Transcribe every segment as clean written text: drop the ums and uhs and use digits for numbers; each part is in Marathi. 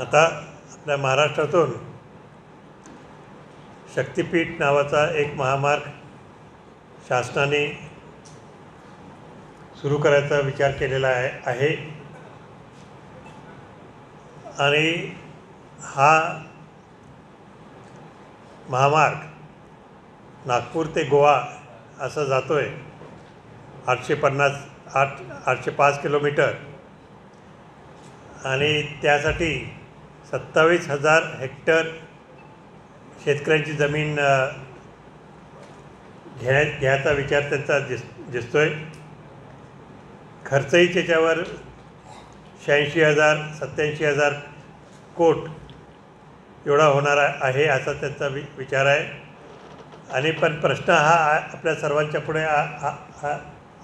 आता आपल्या महाराष्ट्रातून शक्तिपीठ नावाचा एक महामार्ग शासनाने सुरू करायचा विचार केलेला आहे आणि हा महामार्ग नागपूर ते गोवा असं जातो आहे 805 किलोमीटर आणि त्यासाठी 27,000 हेक्टर शेतकऱ्यांची जमीन घ्यायचा विचार त्यांचा दिसतो आहे। खर्चही त्याच्यावर 86,000-87,000 कोट एवढा होणार आहे असा त्यांचा विचार आहे। आणि पण प्रश्न हा आपल्या सर्वांच्या पुढे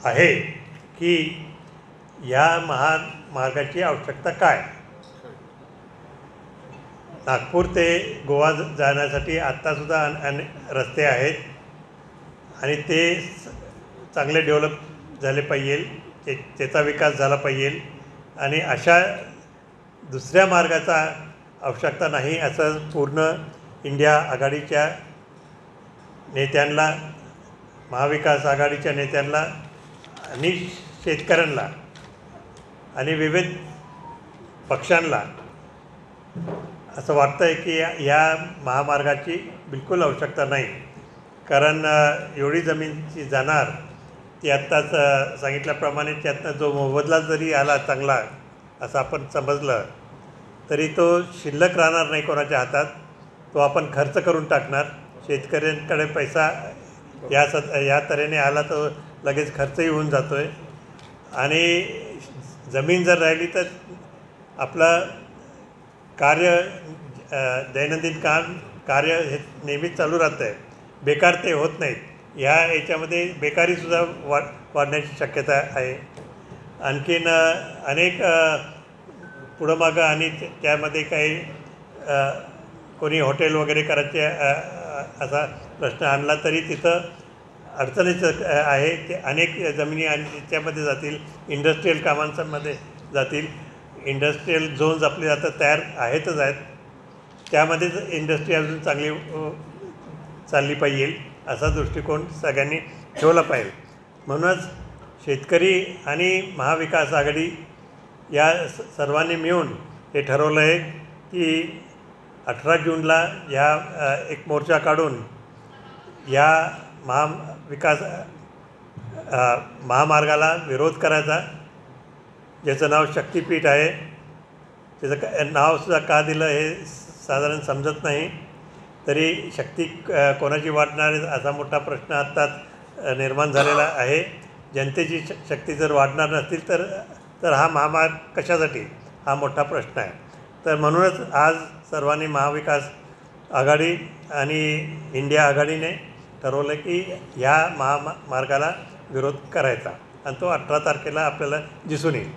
आहे की या महामार्गाची आवश्यकता काय। नागपूर ते गोवा जाण्यासाठी आत्तासुद्धा रस्ते आहेत आणि ते चांगले डेव्हलप झाले पाहिजे, त्याचा विकास झाला पाहिजे आणि अशा दुसऱ्या मार्गाचा आवश्यकता नाही असं पूर्ण इंडिया आघाडीच्या नेत्यांना, महाविकास आघाडीच्या नेत्यांना आणि शेतकऱ्यांना आणि विविध पक्षांना असं वाटतं आहे की या महामार्गाची बिलकुल आवश्यकता नाही। कारण एवढी जमीन जी जाणार ती आत्ताच सांगितल्याप्रमाणे त्यातनं जो मोबदला जरी आला चांगला असं आपण समजलं तरी तो शिल्लक राहणार नाही कोणाच्या हातात, तो आपण खर्च करून टाकणार। शेतकऱ्यांकडे पैसा या तऱ्हेने आला तर लगेच खर्चही होऊन जातो आहे आणि जमीन जर राहिली तर आपलं कार्य दैनंदिन कार्य हे नेहमीच चालू राहतं आहे, बेकार ते होत नाहीत। याच्यामध्ये बेकारीसुद्धा वाढण्याची शक्यता आहे। आणखीन अनेक पुढं मागं आणि त्यामध्ये काही कोणी हॉटेल वगैरे करायचे असा प्रश्न आणला तरी तिथं अडचणीच आहे। ते अनेक जमिनी आणि त्याच्यामध्ये जातील, इंडस्ट्रीयल कामांमध्ये जातील। इंडस्ट्रीयल झोन्स आपले आता तयार आहेतच आहेत, त्यामध्येच इंडस्ट्री अजून चांगली चालली पाहिजे असा दृष्टिकोन सगळ्यांनी ठेवला पाहिजे। म्हणूनच शेतकरी आणि महाविकास आघाडी या सर्वांनी मिळून हे ठरवलं आहे की 18 जूनला एक मोर्चा काढून या महामार्गाला विरोध करायचा, ज्याचं नाव शक्तिपीठ आहे। त्याचं नावसुद्धा का दिलं हे साधारण समजत नाही, तरी शक्ती कोणाची वाढणार असा मोठा प्रश्न आत्ताच निर्माण झालेला आहे। जनतेची शक्ती जर वाढणार नसतील तर हा महामार्ग कशासाठी, हा मोठा प्रश्न आहे। तर म्हणूनच आज सर्वांनी महाविकास आघाडी आणि इंडिया आघाडीने ठरवलं की ह्या महामार्गाला विरोध करायचा आणि तो 18 तारखेला आपल्याला दिसून येईल।